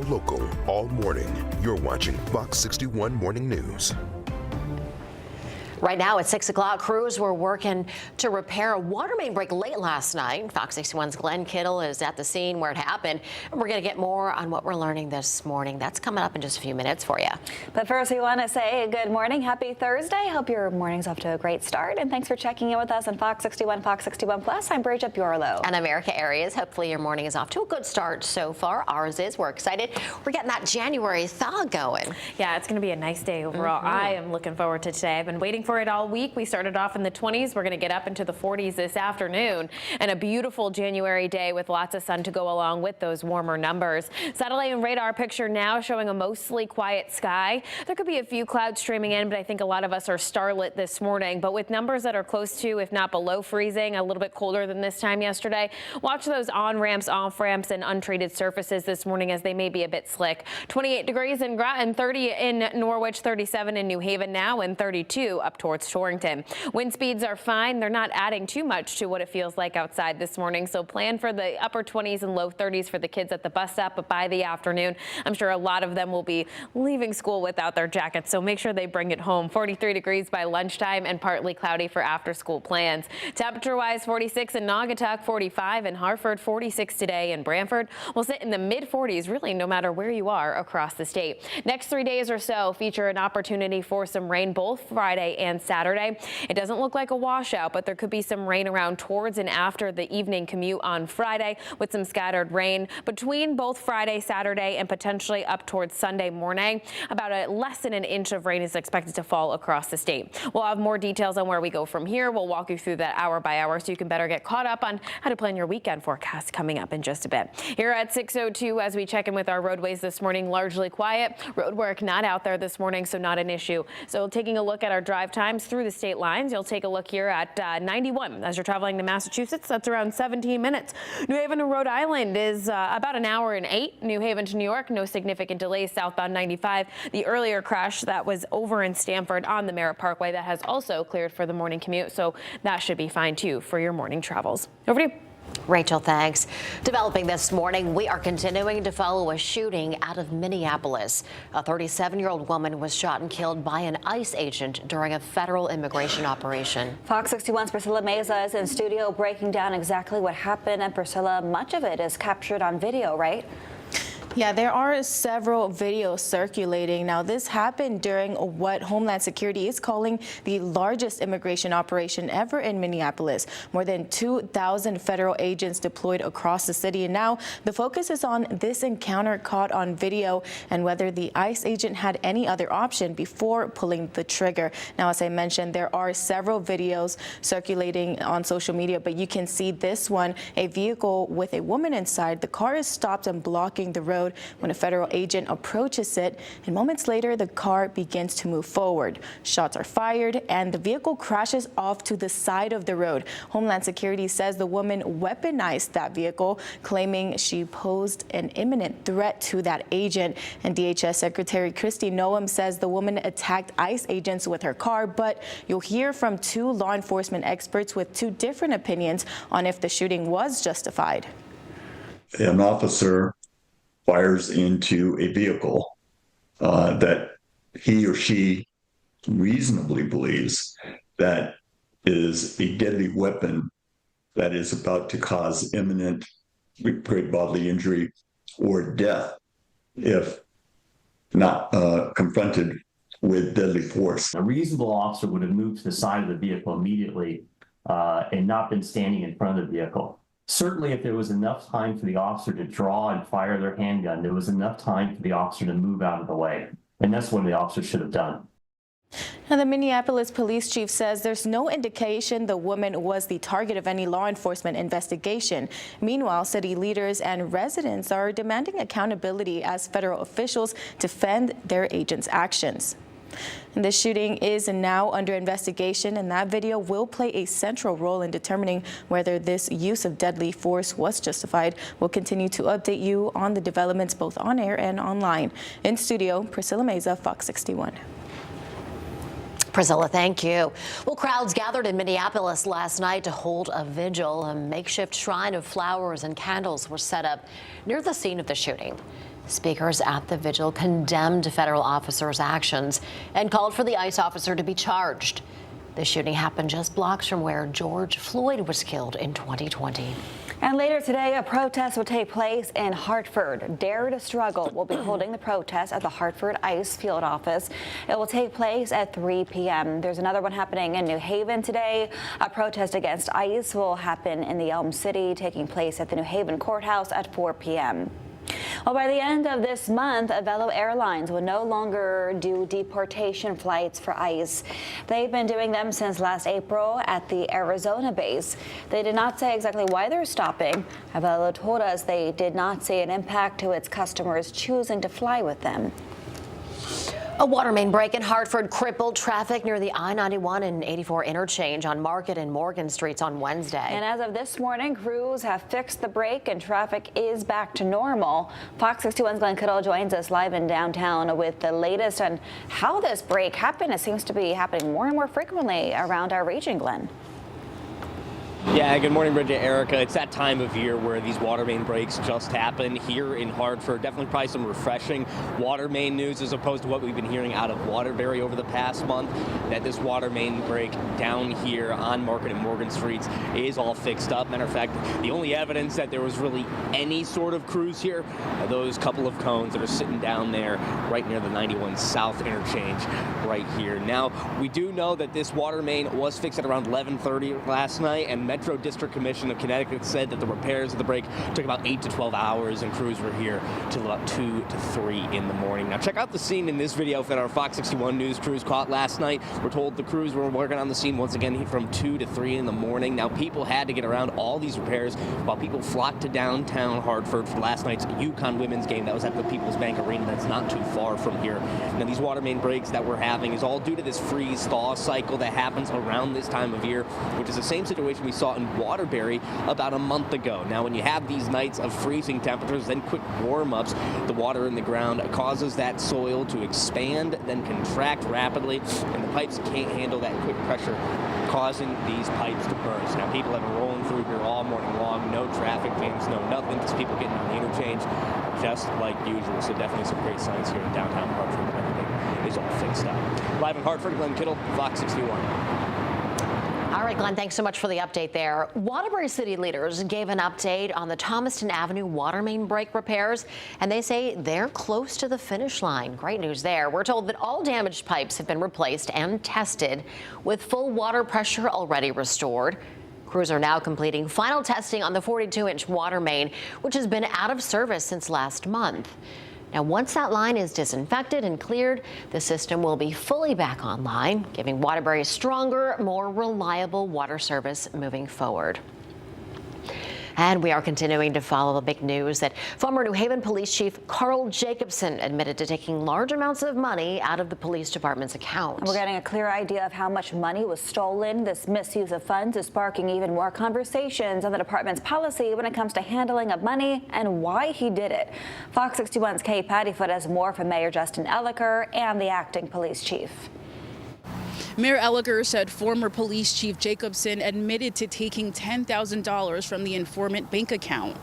local, all morning. You're watching Fox 61 Morning News. Right now at 6 o'clock, crews were working to repair a water main break late last night. Fox 61's Glenn Kittle is at the scene where it happened. And we're going to get more on what we're learning this morning. That's coming up in just a few minutes for you. But first, we want to say good morning. Happy Thursday. Hope your morning's off to a great start. And thanks for checking in with us on Fox 61, Fox 61 Plus. I'm Bridget Bjorlo. And I'm Erica Arias. Hopefully your morning is off to a good start so far. Ours is. We're excited. We're getting that January thaw going. Yeah, it's going to be a nice day overall. I am looking forward to today. I've been waiting for it all week. We started off in the 20s. We're going to get up into the 40s this afternoon, and a beautiful January day with lots of sun to go along with those warmer numbers. Satellite and radar picture now showing a mostly quiet sky. There could be a few clouds streaming in, but I think a lot of us are starlit this morning. But with numbers that are close to, if not below freezing, a little bit colder than this time yesterday, watch those on-ramps, off-ramps, and untreated surfaces this morning as they may be a bit slick. 28 degrees in Groton, 30 in Norwich, 37 in New Haven now, and 32 up towards Torrington. Wind speeds are fine. They're not adding too much to what it feels like outside this morning. So plan for the upper 20s and low 30s for the kids at the bus stop. But by the afternoon, I'm sure a lot of them will be leaving school without their jackets. So make sure they bring it home. 43 degrees by lunchtime and partly cloudy for after school plans. Temperature wise, 46 in Naugatuck, 45 in Hartford, 46 today in Brantford. We'll sit in the mid 40s really no matter where you are across the state. Next 3 days or so feature an opportunity for some rain both Friday and Saturday. It doesn't look like a washout, but there could be some rain around towards and after the evening commute on Friday with some scattered rain between both Friday, Saturday, and potentially up towards Sunday morning. About less than an inch of rain is expected to fall across the state. We'll have more details on where we go from here. We'll walk you through that hour by hour so you can better get caught up on how to plan your weekend forecast coming up in just a bit. Here at 6:02 as we check in with our roadways this morning, largely quiet. Road work not out there this morning, so not an issue. So taking a look at our drive times through the state lines, you'll take a look here at 91 as you're traveling to Massachusetts. That's around 17 minutes. New Haven to Rhode Island is about an hour and 8. New Haven to New York, no significant delays southbound 95. The earlier crash that was over in Stamford on the Merritt Parkway that has also cleared for the morning commute, so that should be fine too for your morning travels. Over to you. Rachel, thanks. Developing this morning, we are continuing to follow a shooting out of Minneapolis. A 37-year-old woman was shot and killed by an ICE agent during a federal immigration operation. Fox 61's Priscilla Meza is in studio breaking down exactly what happened. And Priscilla, much of it is captured on video, right? Yeah, there are several videos circulating. Now, this happened during what Homeland Security is calling the largest immigration operation ever in Minneapolis. More than 2,000 federal agents deployed across the city. And now the focus is on this encounter caught on video and whether the ICE agent had any other option before pulling the trigger. Now, as I mentioned, there are several videos circulating on social media, but you can see this one, a vehicle with a woman inside. The car is stopped and blocking the road when a federal agent approaches it, and moments later the car begins to move forward. Shots are fired and the vehicle crashes off to the side of the road. Homeland Security says the woman weaponized that vehicle, claiming she posed an imminent threat to that agent. And DHS Secretary Kristi Noem says the woman attacked ICE agents with her car, but you'll hear from two law enforcement experts with two different opinions on if the shooting was justified. An officer fires into a vehicle that he or she reasonably believes that is a deadly weapon that is about to cause imminent great bodily injury or death if not confronted with deadly force. A reasonable officer would have moved to the side of the vehicle immediately and not been standing in front of the vehicle. Certainly, if there was enough time for the officer to draw and fire their handgun, there was enough time for the officer to move out of the way. And that's what the officer should have done. Now, the Minneapolis police chief says there's no indication the woman was the target of any law enforcement investigation. Meanwhile, city leaders and residents are demanding accountability as federal officials defend their agents' actions. And this shooting is now under investigation, and that video will play a central role in determining whether this use of deadly force was justified. We'll continue to update you on the developments both on air and online. In studio, Priscilla Meza, Fox 61. Priscilla, thank you. Well, crowds gathered in Minneapolis last night to hold a vigil. A makeshift shrine of flowers and candles were set up near the scene of the shooting. Speakers at the vigil condemned federal officers' actions and called for the ICE officer to be charged. The shooting happened just blocks from where George Floyd was killed in 2020. And later today, a protest will take place in Hartford. Dare to Struggle will be holding the protest at the Hartford ICE field office. It will take place at 3 p.m. There's another one happening in New Haven today. A protest against ICE will happen in the Elm City, taking place at the New Haven courthouse at 4 p.m. Well, by the end of this month, Velo Airlines will no longer do deportation flights for ICE. They've been doing them since last April at the Arizona base. They did not say exactly why they're stopping. Velo told us they did not see an impact to its customers choosing to fly with them. A water main break in Hartford crippled traffic near the I-91 and 84 interchange on Market and Morgan Streets on Wednesday. And as of this morning, crews have fixed the break and traffic is back to normal. Fox 61's Glenn Kittle joins us live in downtown with the latest on how this break happened. It seems to be happening more and more frequently around our region, Glenn. Yeah, good morning, Bridget, Erica. It's that time of year where these water main breaks just happen here in Hartford. Definitely probably some refreshing water main news as opposed to what we've been hearing out of Waterbury over the past month, that this water main break down here on Market and Morgan Streets is all fixed up. Matter of fact, the only evidence that there was really any sort of crews here are those couple of cones that are sitting down there right near the 91 South interchange right here. Now, we do know that this water main was fixed at around 11:30 last night, and Metro District Commission of Connecticut said that the repairs of the break took about 8 to 12 hours, and crews were here till about 2 to 3 in the morning. Now, check out the scene in this video that our Fox 61 News crews caught last night. We're told the crews were working on the scene once again from 2 to 3 in the morning. Now, people had to get around all these repairs while people flocked to downtown Hartford for last night's UConn women's game that was at the People's Bank Arena. That's not too far from here. Now, these water main breaks that we're having is all due to this freeze-thaw cycle that happens around this time of year, which is the same situation we saw in Waterbury about a month ago. Now, when you have these nights of freezing temperatures, then quick warm-ups, the water in the ground causes that soil to expand, then contract rapidly, and the pipes can't handle that quick pressure, causing these pipes to burst. Now, people have been rolling through here all morning long, no traffic jams, no nothing, just people getting on the interchange just like usual. So definitely some great signs here in downtown Hartford that everything is all fixed up. Live in Hartford, Glenn Kittle, Fox 61. All right, Glenn, thanks so much for the update there. Waterbury city leaders gave an update on the Thomaston Avenue water main break repairs, and they say they're close to the finish line. Great news there. We're told that all damaged pipes have been replaced and tested, with full water pressure already restored. Crews are now completing final testing on the 42-inch water main, which has been out of service since last month. Now, once that line is disinfected and cleared, the system will be fully back online, giving Waterbury a stronger, more reliable water service moving forward. And we are continuing to follow the big news that former New Haven Police Chief Carl Jacobson admitted to taking large amounts of money out of the police department's account. We're getting a clear idea of how much money was stolen. This misuse of funds is sparking even more conversations on the department's policy when it comes to handling of money and why he did it. Fox 61's Kate Pattyfoot has more from Mayor Justin Elliker and the acting police chief. Mayor Elliker said former police chief Jacobson admitted to taking $10,000 from the informant bank account.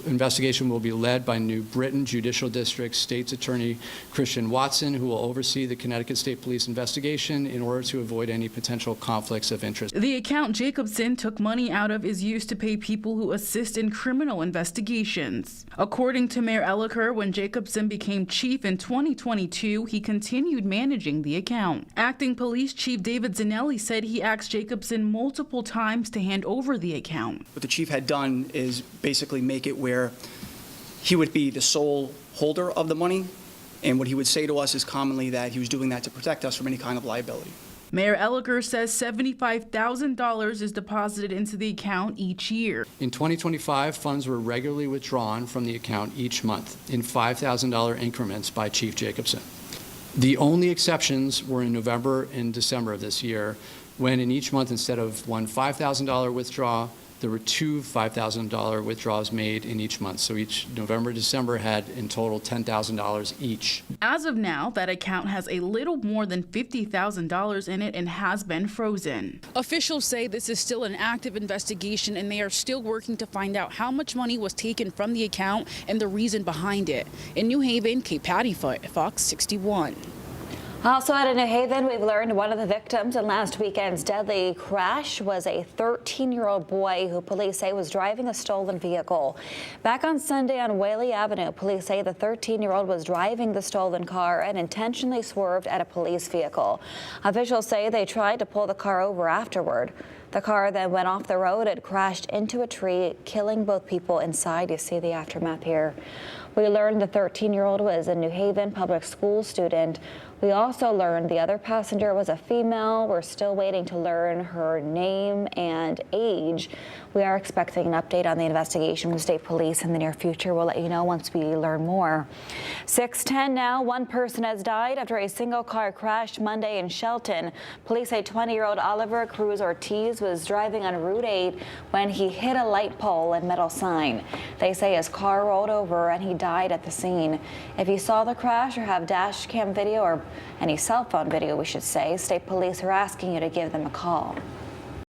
Investigation will be led by New Britain Judicial District State's Attorney Christian Watson, who will oversee the Connecticut State Police investigation in order to avoid any potential conflicts of interest. The account Jacobson took money out of is used to pay people who assist in criminal investigations. According to Mayor Elliker, when Jacobson became chief in 2022, he continued managing the account. Acting police chief David Zanelli said he asked Jacobson multiple times to hand over the account. What the chief had done is basically make it where he would be the sole holder of the money, and what he would say to us is commonly that he was doing that to protect us from any kind of liability. Mayor Elliker says $75,000 is deposited into the account each year. In 2025, funds were regularly withdrawn from the account each month in $5,000 increments by Chief Jacobson. The only exceptions were in November and December of this year, when in each month, instead of one $5,000 withdrawal, there were two $5,000 withdrawals made in each month. So each November, December had in total $10,000 each. As of now, that account has a little more than $50,000 in it and has been frozen. Officials say this is still an active investigation and they are still working to find out how much money was taken from the account and the reason behind it. In New Haven, Kate Patty, Fox 61. Also out of New Haven, we've learned one of the victims in last weekend's deadly crash was a 13-year-old boy who police say was driving a stolen vehicle. Back on Sunday on Whaley Avenue, police say the 13-year-old was driving the stolen car and intentionally swerved at a police vehicle. Officials say they tried to pull the car over afterward. The car then went off the road and crashed into a tree, killing both people inside. You see the aftermath here. We learned the 13-year-old was a New Haven public school student. We also learned the other passenger was a female. We're still waiting to learn her name and age. We are expecting an update on the investigation from state police in the near future. We'll let you know once we learn more. 6:10 now. One person has died after a single car crashed Monday in Shelton. Police say 20-year-old Oliver Cruz Ortiz was driving on Route 8 when he hit a light pole and metal sign. They say his car rolled over and he died at the scene. If you saw the crash or have dash cam video or any cell phone video, we should say, state police are asking you to give them a call.